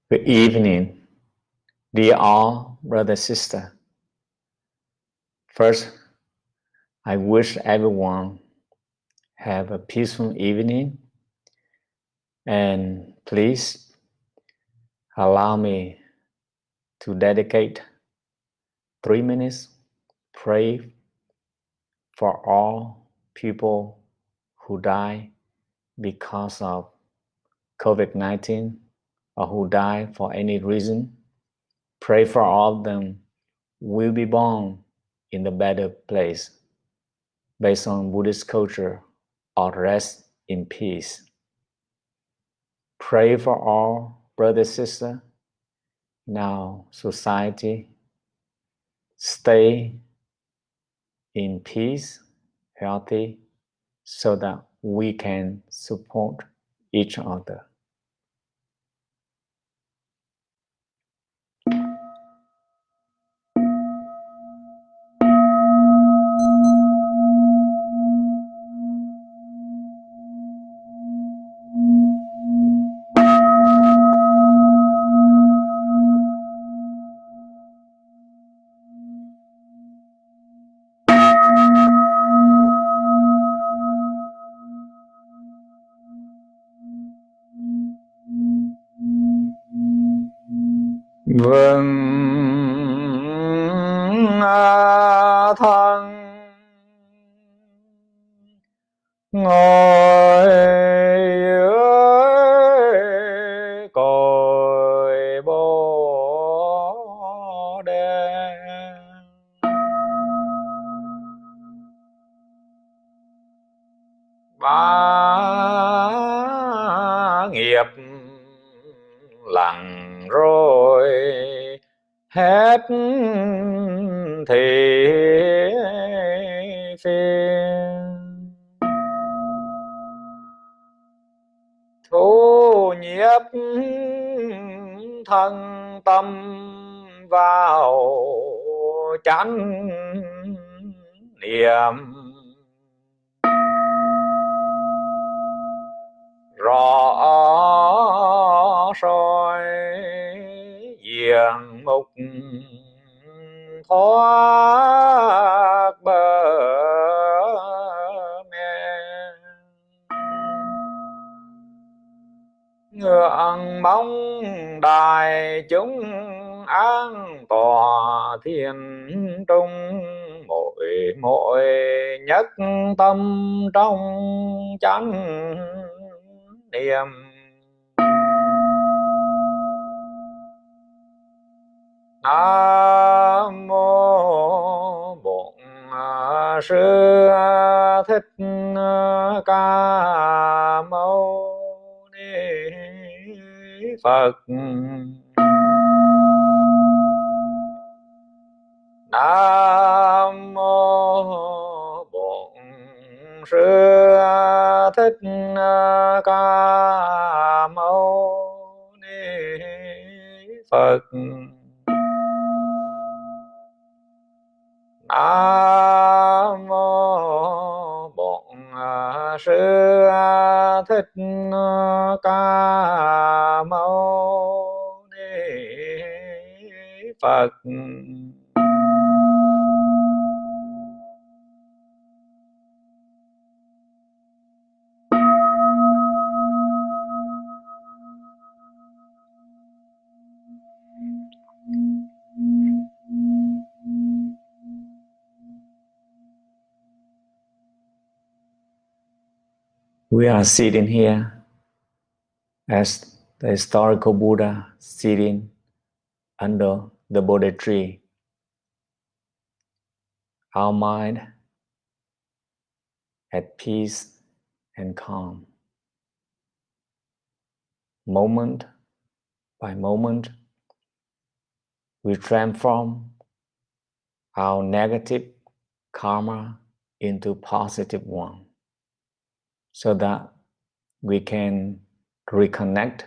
Good evening, dear all brother sister. First, I wish everyone have a peaceful evening, and please allow me to dedicate 3 minutes pray for all people who die because of COVID-19 or who die for any reason. Pray for all of them will be born in a better place based on Buddhist culture or rest in peace. Pray for all brothers and sisters in our society. Stay in peace, healthy, so that we can support each other. Vâng thân ngồi dưới cội bồ đề, bá nghiệp lặng rồi hết thì phiền, thu nhiếp thân tâm vào chánh niệm, rõ soi diện mục thoát bờ mê, ngưỡng mong đại chúng an tọa thiên trung, mỗi nhất tâm trong chánh niệm. Nam mô Bổn Sư Thích Ca Mâu Ni Phật. Nam mô Bổn Sư Thích Ca Mâu Ni Phật. Nam mô Bổn Sư Thích Ca Mâu Ni Phật. We are sitting here as the historical Buddha sitting under the Bodhi tree. Our mind at peace and calm. Moment by moment, we transform our negative karma into positive one, so that we can reconnect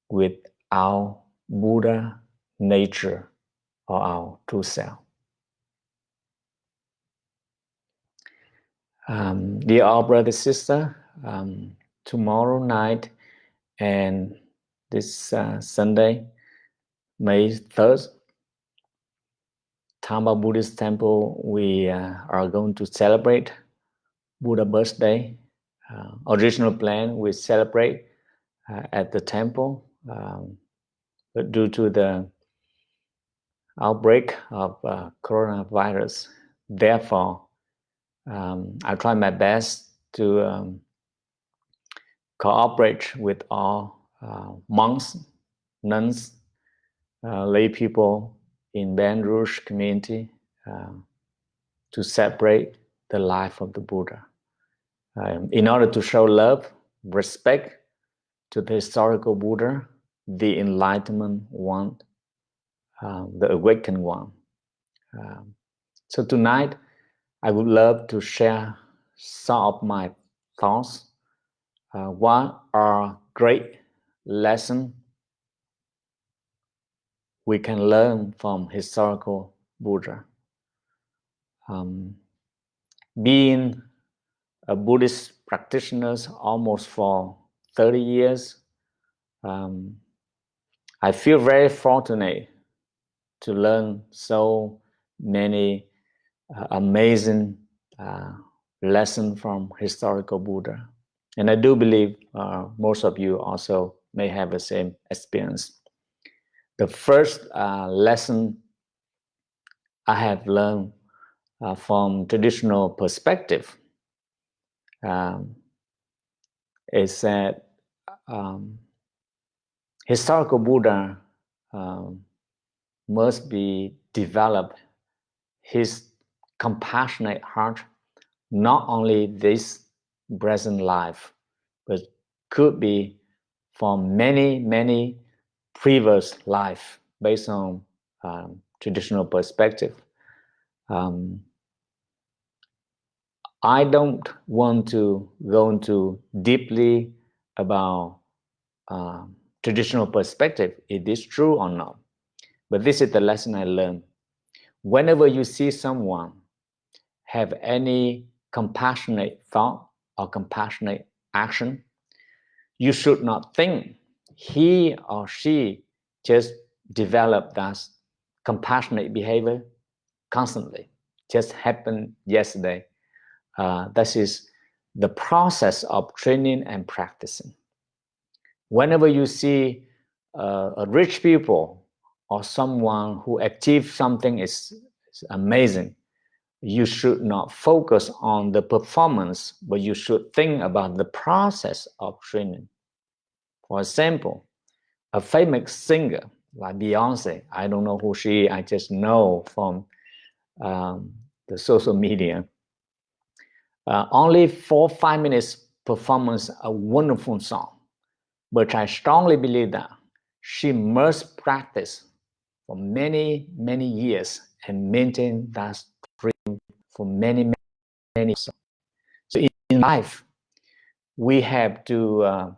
with our Buddha nature or our true self. Dear all brother sister, tomorrow night and this Sunday, May 3rd, Dharma Buddhist Temple, we are going to celebrate Buddha birthday. Original plan, we celebrate at the temple, but due to the outbreak of coronavirus, therefore, I try my best to cooperate with all monks, nuns, lay people in Baton Rouge community to celebrate the life of the Buddha. In order to show love, respect to the historical Buddha, the enlightenment one, the awakened one. So tonight, I would love to share some of my thoughts. What are great lessons we can learn from historical Buddha? Being a Buddhist practitioner almost for 30 years, I feel very fortunate to learn so many amazing lessons from historical Buddha. And I do believe most of you also may have the same experience. The first lesson I have learned from traditional perspective is that historical Buddha must be developed his compassionate heart, not only this present life, but could be for many, many previous life based on traditional perspective. I don't want to go into deeply about traditional perspective, if it is true or not. But this is the lesson I learned. Whenever you see someone have any compassionate thought or compassionate action, you should not think he or she just developed that compassionate behavior constantly, just happened yesterday. This is the process of training and practicing. Whenever you see a rich people or someone who achieved something is amazing, you should not focus on the performance, but you should think about the process of training. For example, a famous singer like Beyonce, I don't know who she is, I just know from the social media. Only 4-5 minutes performance a wonderful song, but I strongly believe that she must practice for many, many years and maintain that dream for many, many years. So in life, we have to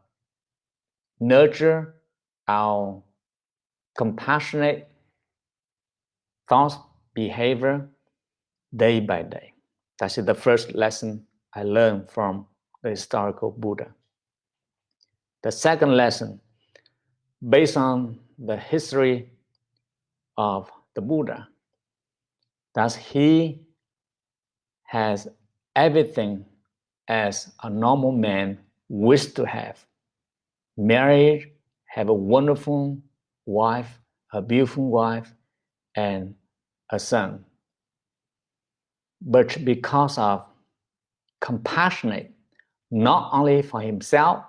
nurture our compassionate thoughts, behavior day by day. That's the first lesson I learned from the historical Buddha. The second lesson, based on the history of the Buddha, that he has everything as a normal man wished to have. Married, have a wonderful wife, a beautiful wife, and a son. But because of compassionate, not only for himself,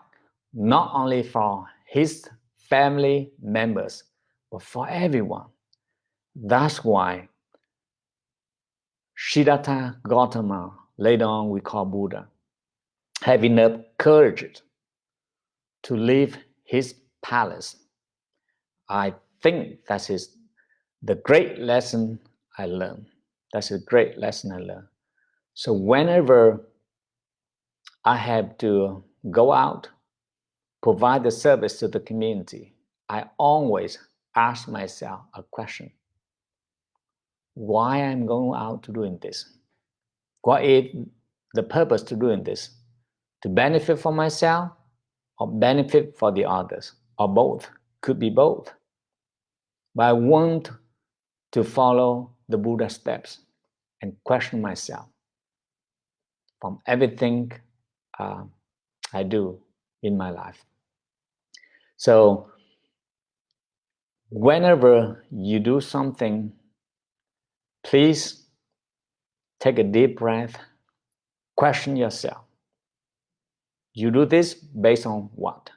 not only for his family members, but for everyone. That's why Siddhartha Gautama, later on we call Buddha, have enough courage to leave his palace. I think that is the great lesson I learned. That's a great lesson I learned. So whenever I have to go out, provide the service to the community, I always ask myself a question. Why I'm going out to doing this? What is the purpose to doing this? To benefit for myself or benefit for the others? or both, could be both. But I want to follow the Buddha steps and question myself from everything I do in my life. So whenever you do something, please take a deep breath, question yourself. You do this based on what?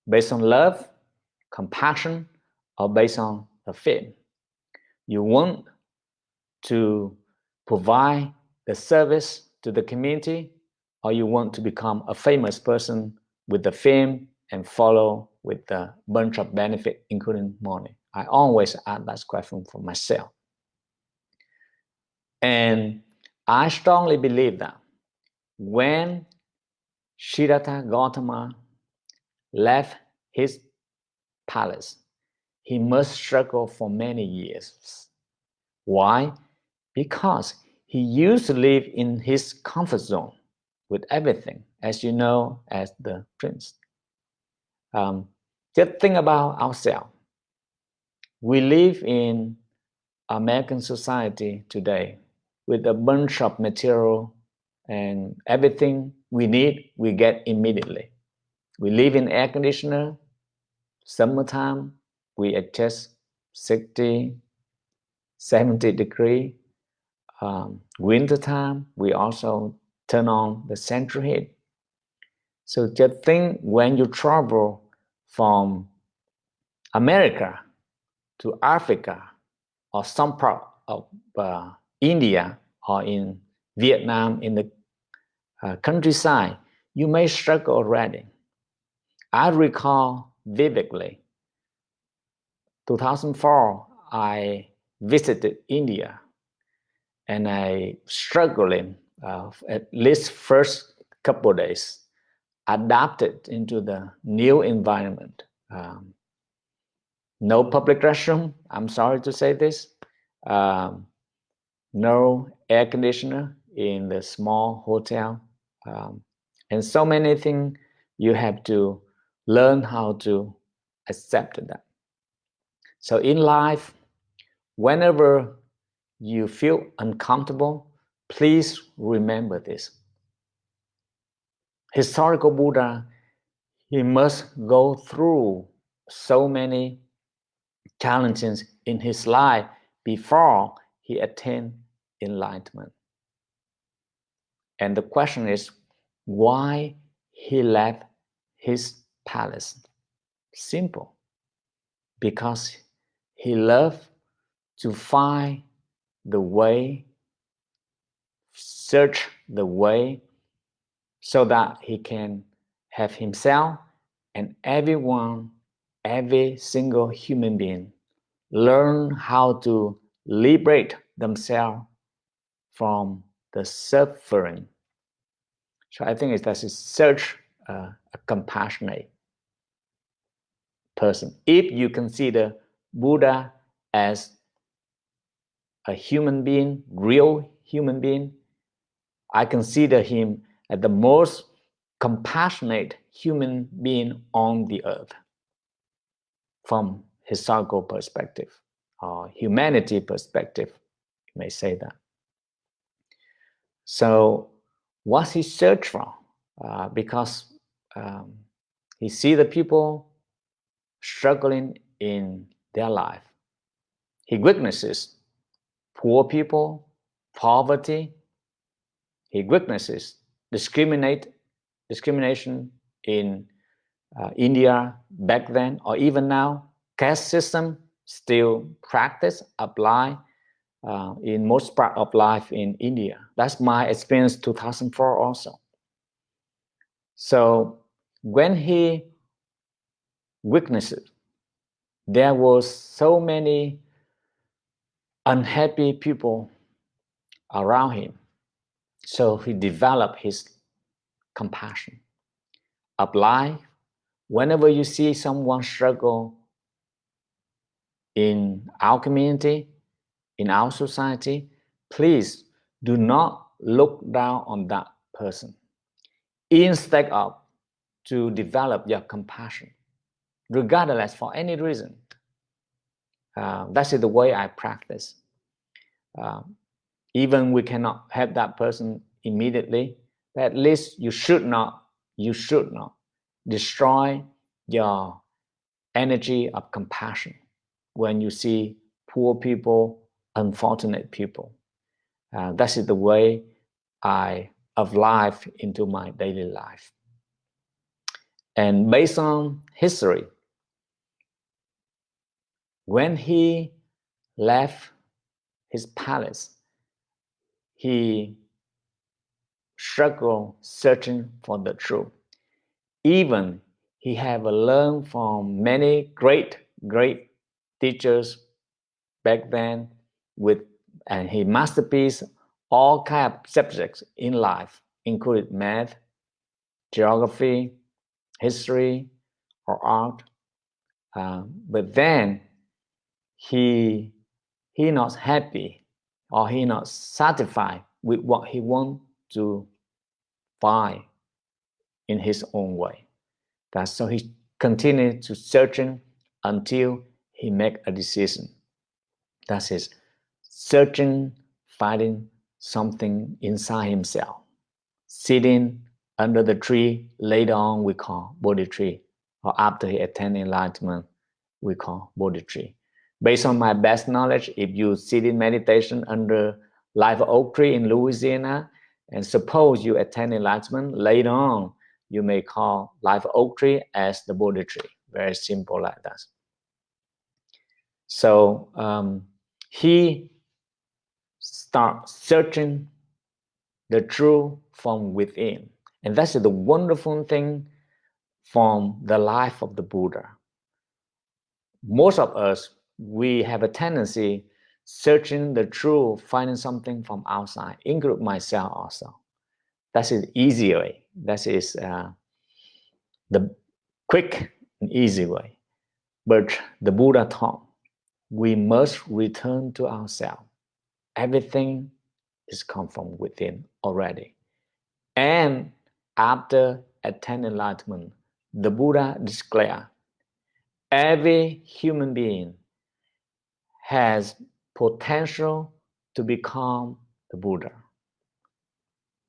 Based on love, compassion, or based on the fear? You want to provide the service to the community, or you want to become a famous person with the fame and follow with a bunch of benefit, including money? I always ask that question for myself. And I strongly believe that when Siddhartha Gautama left his palace, he must struggle for many years. Why? Because he used to live in his comfort zone with everything, as you know, as the prince. Just think about ourselves. We live in American society today with a bunch of material, and everything we need, we get immediately. We live in air conditioner. Summertime, we adjust 60, 70 degrees. Winter time, we also turn on the central heat. So just think when you travel from America to Africa or some part of India or in Vietnam in the countryside, you may struggle already. I recall vividly 2004, I visited India and I struggling at least first couple of days, adapted into the new environment. No public restroom, I'm sorry to say this. No air conditioner in the small hotel. And so many things you have to learn how to accept that. So in life, whenever you feel uncomfortable, please remember this. Historical Buddha, he must go through so many challenges in his life before he attained enlightenment. And the question is, why he left his palace? Simple. Because he loved to find the way, search the way, so that he can have himself and everyone, every single human being, learn how to liberate themselves from the suffering. So I think that's such a compassionate person. If you consider Buddha as a human being, real human being, I consider him as the most compassionate human being on the earth from historical perspective or humanity perspective, you may say that. So what's he search for? Because he see the people struggling in their life. He witnesses poor people, poverty. He witnesses discrimination in India back then, or even now. Caste system still practice, apply in most part of life in India. That's my experience 2004 also. So when he witnessed, there was so many unhappy people around him. So he developed his compassion. Apply. Whenever you see someone struggle in our community, in our society, please do not look down on that person. Instead of to develop your compassion, regardless for any reason. That's the way I practice. Even we cannot help that person immediately, but at least you should not destroy your energy of compassion when you see poor people, unfortunate people. That is the way of life into my daily life. And based on history, when he left his palace, he struggled searching for the truth. Even he have learned from many great teachers back then, and his masterpiece, all kind of subjects in life, including math, geography, history, or art. But then he not happy, or he not satisfied with what he want to find in his own way. So he continued to searching until he make a decision. That is searching, finding something inside himself. Sitting under the tree, later on we call Bodhi tree, or after he attained enlightenment, we call Bodhi tree. Based on my best knowledge, if you sit in meditation under live oak tree in Louisiana, and suppose you attain enlightenment, later on you may call live oak tree as the Bodhi tree. Very simple like that. So he start searching the truth from within. And that's the wonderful thing from the life of the Buddha. Most of us, we have a tendency searching the truth, finding something from outside, include myself also. That is easy way. That is the quick and easy way. But the Buddha taught, we must return to ourselves. Everything is come from within already. And after attaining enlightenment, the Buddha declared, every human being has potential to become the Buddha.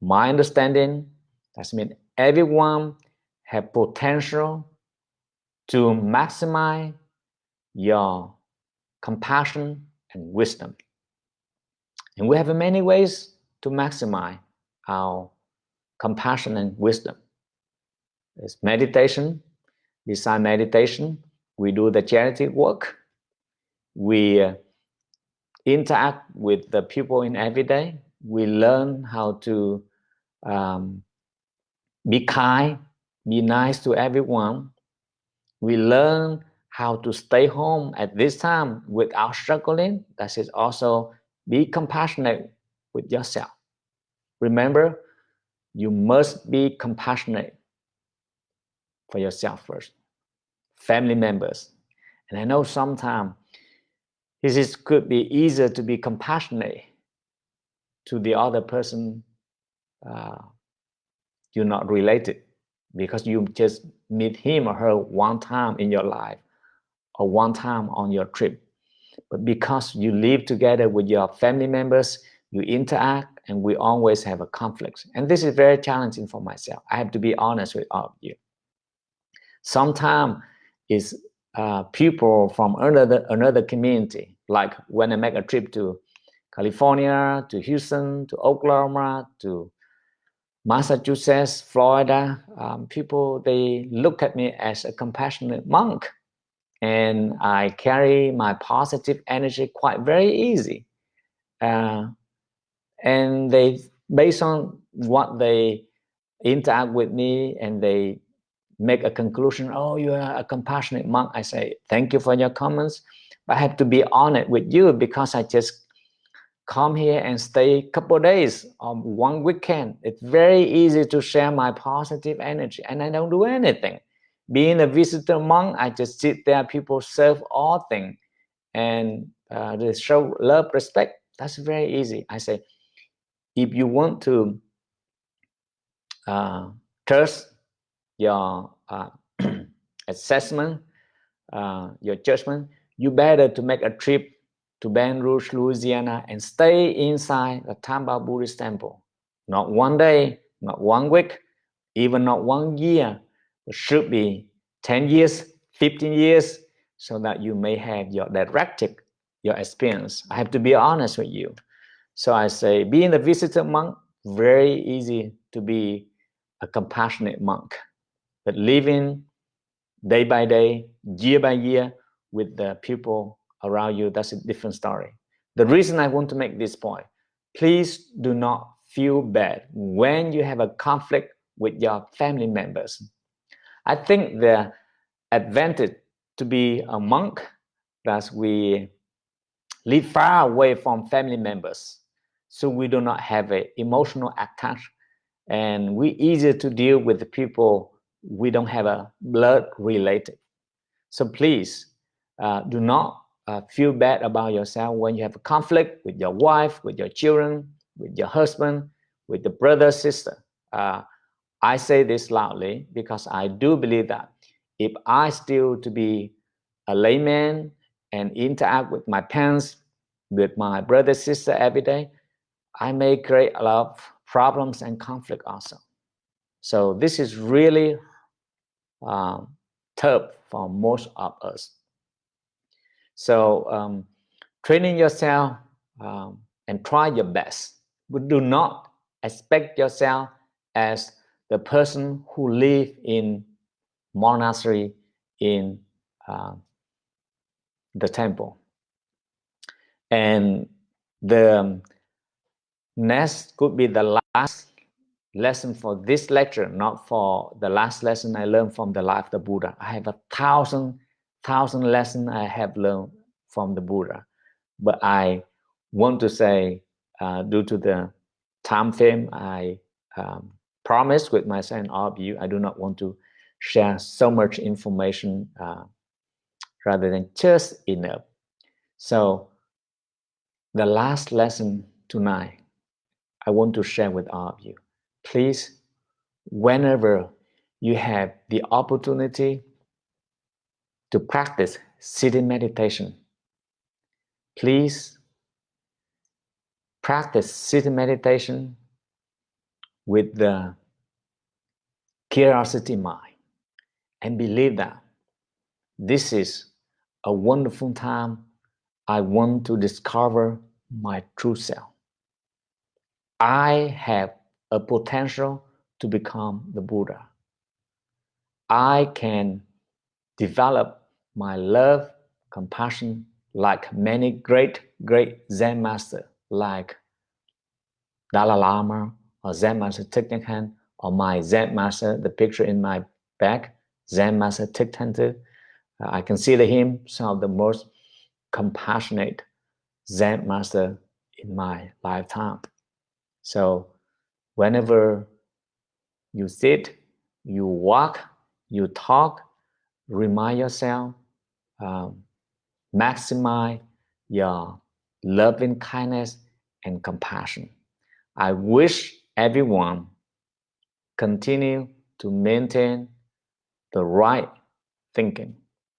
My understanding, that means everyone has potential to maximize your compassion and wisdom. And we have many ways to maximize our compassion and wisdom. It's meditation. Besides meditation, we do the charity work. We interact with the people in every day. We learn how to be kind, be nice to everyone. We learn how to stay home at this time without struggling. That is also be compassionate with yourself. Remember, you must be compassionate for yourself first. Family members. And I know sometimes could be easier to be compassionate to the other person you're not related, because you just meet him or her one time in your life or one time on your trip. But because you live together with your family members, you interact, and we always have a conflict. And this is very challenging for myself. I have to be honest with all of you. Sometimes it's people from another community, like when I make a trip to California, to Houston, to Oklahoma, to Massachusetts, Florida, people, they look at me as a compassionate monk, and I carry my positive energy quite very easy. And they, based on what they interact with me, and they make a conclusion, oh, you are a compassionate monk. I say, thank you for your comments, but I have to be honest with you, because I just come here and stay a couple of days or one weekend. It's very easy to share my positive energy, and I don't do anything. Being a visitor monk, I just sit there, people serve all things, and they show love, respect. That's very easy. I say, if you want to trust your assessment, your judgment, you better to make a trip to Baton Rouge, Louisiana, and stay inside the Tampa Buddhist temple. Not one day, not 1 week, even not 1 year. It should be 10 years, 15 years, so that you may have your directed, your experience. I have to be honest with you. So I say, being a visitor monk, very easy to be a compassionate monk. But living day by day, year by year with the people around you, that's a different story. The reason I want to make this point, please do not feel bad when you have a conflict with your family members. I think the advantage to be a monk that we live far away from family members, so we do not have an emotional attachment, and we easier to deal with the people we don't have a blood related. So please do not feel bad about yourself when you have a conflict with your wife, with your children, with your husband, with the brother, sister. I say this loudly because I do believe that if I still to be a layman and interact with my parents, with my brother, sister every day, I may create a lot of problems and conflict also. So this is really tough for most of us. So training yourself and try your best, but do not expect yourself as the person who live in monastery in the temple. And the next could be the last lesson for this lecture, not for the last lesson I learned from the life of the Buddha. I have 1,000 lessons I have learned from the Buddha, but I want to say, due to the time frame, I promise with myself and all of you, I do not want to share so much information rather than just enough. So the last lesson tonight, I want to share with all of you. Please, whenever you have the opportunity to practice sitting meditation, please practice sitting meditation with the curiosity mind and believe that this is a wonderful time. I want to discover my true self. I have a potential to become the Buddha. I can develop my love, compassion, like many great Zen masters, like Dalai Lama or Zen Master Thich Nhat Hanh, or my Zen master, the picture in my back, Zen Master Thich Nhat Hanh. I consider him some of the most compassionate Zen master in my lifetime. So whenever you sit, you walk, you talk, remind yourself, maximize your loving kindness and compassion. I wish everyone continue to maintain the right thinking.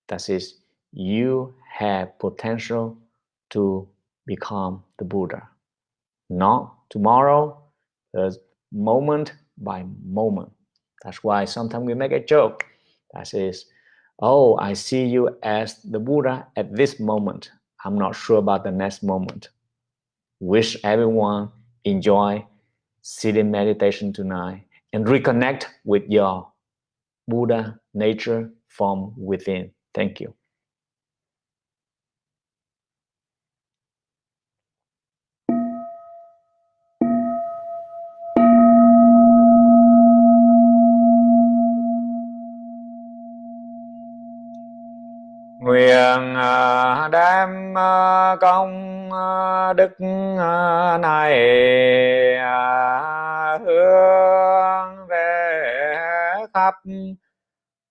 That is, you have potential to become the Buddha. Not tomorrow, but moment by moment. That's why sometimes we make a joke. That is, oh, I see you as the Buddha at this moment. I'm not sure about the next moment. Wish everyone enjoy sitting meditation tonight and reconnect with your Buddha nature from within. Thank you. Nguyện đem công đức này hướng về khắp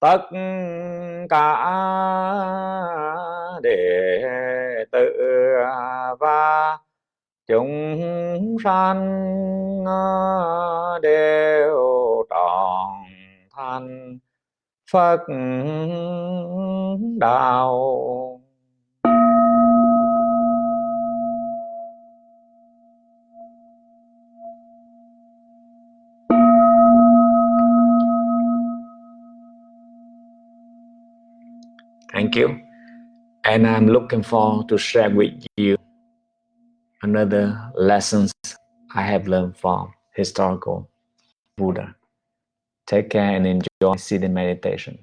tất cả đệ tử và chúng sanh đều trọn thành Phật đạo. Thank you. And I'm looking forward to share with you another lessons I have learned from historical Buddha. Take care and enjoy sitting meditation.